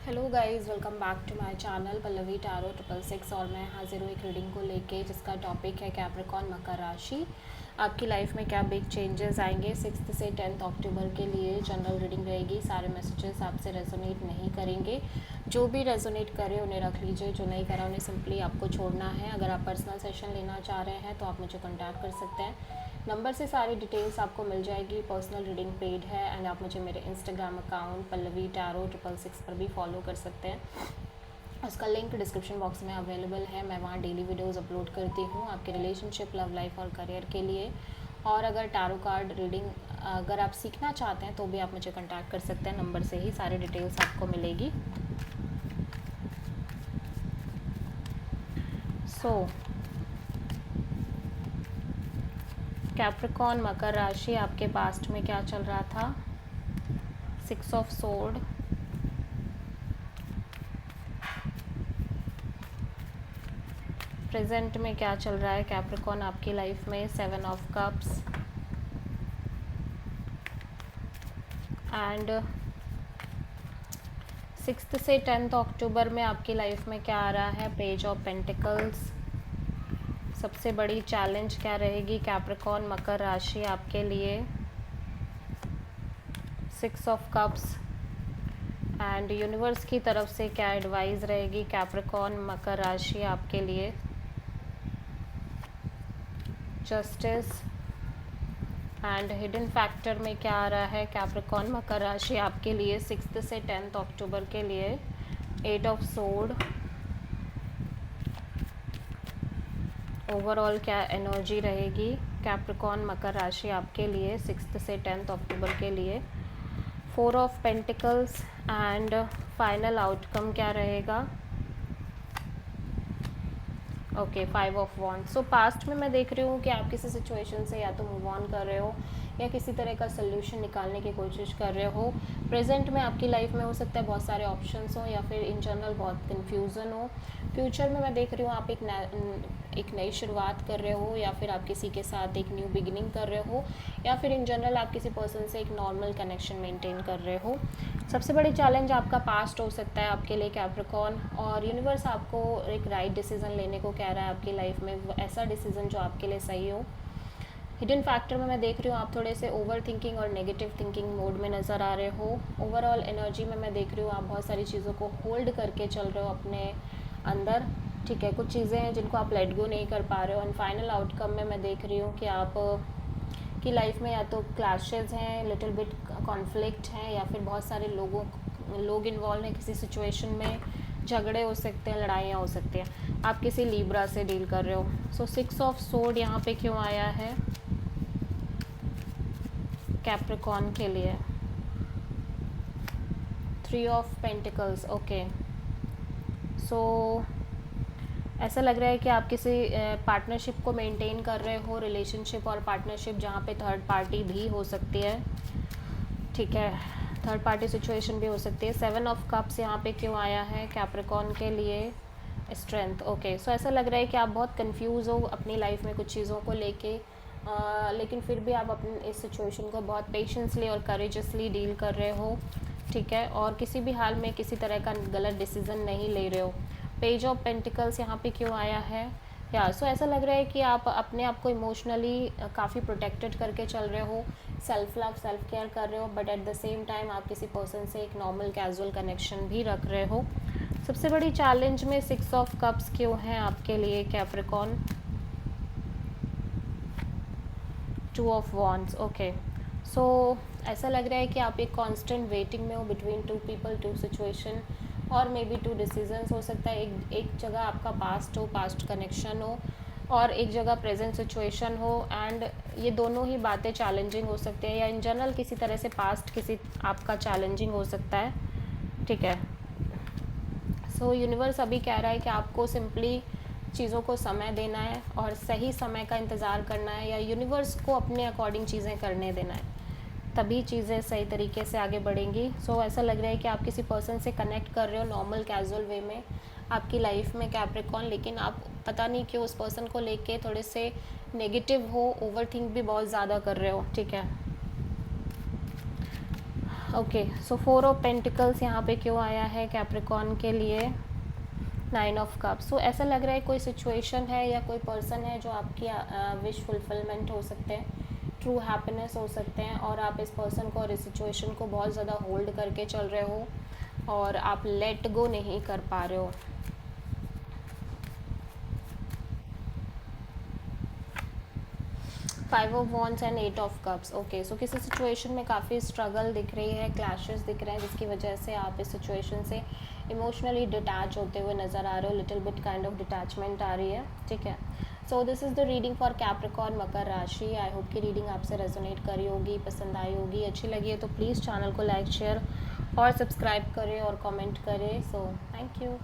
Hello guys, welcome back to my channel Pallavi tarot 666। और मैं हाजिर हूँ एक रीडिंग को लेके जिसका टॉपिक है कैप्रिकॉर्न मकर राशि। आपकी लाइफ में क्या बिग चेंजेस आएंगे 6 से 10 अक्टूबर के लिए। जनरल रीडिंग रहेगी, सारे मैसेजेस आपसे रेजोनेट नहीं करेंगे। जो भी रेजोनेट करे उन्हें रख लीजिए, जो नहीं करा उन्हें सिंपली आपको छोड़ना है। अगर आप पर्सनल सेशन लेना चाह रहे हैं तो आप मुझे कॉन्टैक्ट कर सकते हैं। नंबर से सारी डिटेल्स आपको मिल जाएगी। पर्सनल रीडिंग पेड है एंड आप मुझे मेरे इंस्टाग्राम अकाउंट पल्लवी टारो 666 पर भी फॉलो कर सकते हैं। उसका लिंक डिस्क्रिप्शन बॉक्स में अवेलेबल है। मैं वहाँ डेली वीडियोस अपलोड करती हूँ आपके रिलेशनशिप, लव लाइफ और करियर के लिए। और अगर टारो कार्ड रीडिंग अगर आप सीखना चाहते हैं तो भी आप मुझे कॉन्टैक्ट कर सकते हैं। नंबर से ही सारी डिटेल्स आपको मिलेगी। कैप्रिकॉर्न मकर राशि, आपके पास्ट में क्या चल रहा था? 6 ऑफ सोर्ड, प्रेजेंट में क्या चल रहा है कैप्रिकॉर्न आपकी लाइफ में? 7 ऑफ कप्स एंड 6 से 10 अक्टूबर में आपकी लाइफ में क्या आ रहा है? Page of pentacles. सबसे बड़ी चैलेंज क्या रहेगी कैप्रिकॉर्न मकर राशि आपके लिए? 6 ऑफ कप्स एंड यूनिवर्स की तरफ से क्या एडवाइस रहेगी कैप्रिकॉर्न मकर राशि आपके लिए? जस्टिस एंड हिडन फैक्टर में क्या आ रहा है कैप्रिकॉर्न मकर राशि आपके लिए 6 से 10 अक्टूबर के लिए? 8 ऑफ सोर्ड। ओवरऑल क्या एनर्जी रहेगी कैप्रिकॉर्न मकर राशि आपके लिए 6 से 10 अक्टूबर के लिए? 4 of pentacles and final outcome क्या रहेगा? Okay, 5 of wands. So past में मैं देख रही हूँ कि आप किसी सिचुएशन से या तो मूव ऑन कर रहे हो या किसी तरह का सोल्यूशन निकालने की कोशिश कर रहे हो। प्रेजेंट में आपकी लाइफ में हो सकता है बहुत सारे ऑप्शंस हो या फिर इन जनरल बहुत कन्फ्यूज़न हो। फ्यूचर में मैं देख रही हूँ आप एक नई शुरुआत कर रहे हो या फिर आप किसी के साथ एक न्यू बिगिनिंग कर रहे हो या फिर इन जनरल आप किसी पर्सन से एक नॉर्मल कनेक्शन मेंटेन कर रहे हो। सबसे बड़ी चैलेंज आपका पास्ट हो सकता है आपके लिए कैप्रिकॉर्न, और यूनिवर्स आपको एक राइट डिसीज़न लेने को कह रहा है आपकी लाइफ में, ऐसा डिसीज़न जो आपके लिए सही हो। हिडन फैक्टर में मैं देख रही हूँ आप थोड़े से ओवर थिंकिंग और नेगेटिव थिंकिंग मोड में नज़र आ रहे हो। ओवरऑल एनर्जी में मैं देख रही हूँ आप बहुत सारी चीज़ों को होल्ड करके चल रहे हो अपने अंदर। ठीक है, कुछ चीज़ें हैं जिनको आप लेट गो नहीं कर पा रहे हो। एंड फाइनल आउटकम में मैं देख रही हूँ कि आप की लाइफ में या तो क्लैशेज़ हैं, लिटिल बिट कॉन्फ्लिक्ट हैं, या फिर बहुत सारे लोग इन्वॉल्व हैं किसी सिचुएशन में। झगड़े हो सकते हैं, लड़ाइयाँ हो सकती हैं। आप किसी लीब्रा से डील कर रहे हो। सो 6 ऑफ सोर्ड यहाँ पे क्यों आया है कैप्रिकॉर्न के लिए? 3 ऑफ पेंटिकल्स। ओके, सो ऐसा लग रहा है कि आप किसी पार्टनरशिप को मेंटेन कर रहे हो, रिलेशनशिप और पार्टनरशिप जहाँ पे थर्ड पार्टी भी हो सकती है। ठीक है, थर्ड पार्टी सिचुएशन भी हो सकती है। 7 ऑफ कप्स यहाँ पे क्यों आया है कैप्रिकॉर्न के लिए? स्ट्रेंथ। ओके, सो ऐसा लग रहा है कि आप बहुत कंफ्यूज हो अपनी लाइफ में कुछ चीज़ों को लेके, लेकिन फिर भी आप अपनी इस सिचुएशन को बहुत पेशेंसली और करेजसली डील कर रहे हो। ठीक है, और किसी भी हाल में किसी तरह का गलत डिसीज़न नहीं ले रहे हो। पेज ऑफ पेंटिकल्स यहाँ पे क्यों आया है? या सो ऐसा लग रहा है कि आप अपने आप को इमोशनली काफ़ी प्रोटेक्टेड करके चल रहे हो, सेल्फ लव सेल्फ केयर कर रहे हो, but at the same time आप किसी पर्सन से एक नॉर्मल कैजुअल कनेक्शन भी रख रहे हो। सबसे बड़ी चैलेंज में 6 ऑफ कप्स क्यों हैं आपके लिए कैप्रिकॉर्न? 2 of wands. ओके, सो ऐसा लग रहा है कि आप एक कांस्टेंट वेटिंग में हो between two people, two situation और मे बी टू डिसीजंस। हो सकता है एक जगह आपका पास्ट हो, पास्ट कनेक्शन हो, और एक जगह प्रेजेंट सिचुएशन हो। एंड ये दोनों ही बातें चैलेंजिंग हो सकती हैं, या इन जनरल किसी तरह से पास्ट किसी आपका चैलेंजिंग हो सकता है। ठीक है, सो यूनिवर्स अभी कह रहा है कि आपको सिंपली चीज़ों को समय देना है और सही समय का इंतज़ार करना है, या यूनिवर्स को अपने अकॉर्डिंग चीज़ें करने देना है, तभी चीज़ें सही तरीके से आगे बढ़ेंगी। सो ऐसा लग रहा है कि आप किसी पर्सन से कनेक्ट कर रहे हो नॉर्मल कैजुअल वे में आपकी लाइफ में कैप्रिकॉर्न, लेकिन आप पता नहीं क्यों उस पर्सन को लेके थोड़े से नेगेटिव हो, ओवर थिंक भी बहुत ज़्यादा कर रहे हो। ठीक है, ओके, सो 4 ऑफ पेंटिकल्स यहाँ पे क्यों आया है कैप्रिकॉर्न के लिए? 9 ऑफ कप्स। सो ऐसा लग रहा है कोई सिचुएशन है या कोई पर्सन है जो आपकी विश फुलफिलमेंट हो सकते हैं, ट्रू हैप्पीनेस हो सकते हैं, और आप इस पर्सन को और इस सिचुएशन को बहुत ज़्यादा होल्ड करके चल रहे हो और आप लेट गो नहीं कर पा रहे हो। Five of wands and 8 of cups. Okay, so किसी सिचुएशन में काफ़ी स्ट्रगल दिख रही है, क्लैशेस दिख रहे हैं, जिसकी वजह से आप इस सिचुएशन से इमोशनली डिटैच होते हुए नज़र आ रहे हो, little bit kind of detachment आ रही है, ठीक है। So this is the reading for Capricorn मकर राशि। आई होप की रीडिंग आपसे रेजोनेट करी होगी, पसंद आई होगी, अच्छी लगी है तो प्लीज़ चैनल को लाइक शेयर और सब्सक्राइब करें और कमेंट करें। So thank you.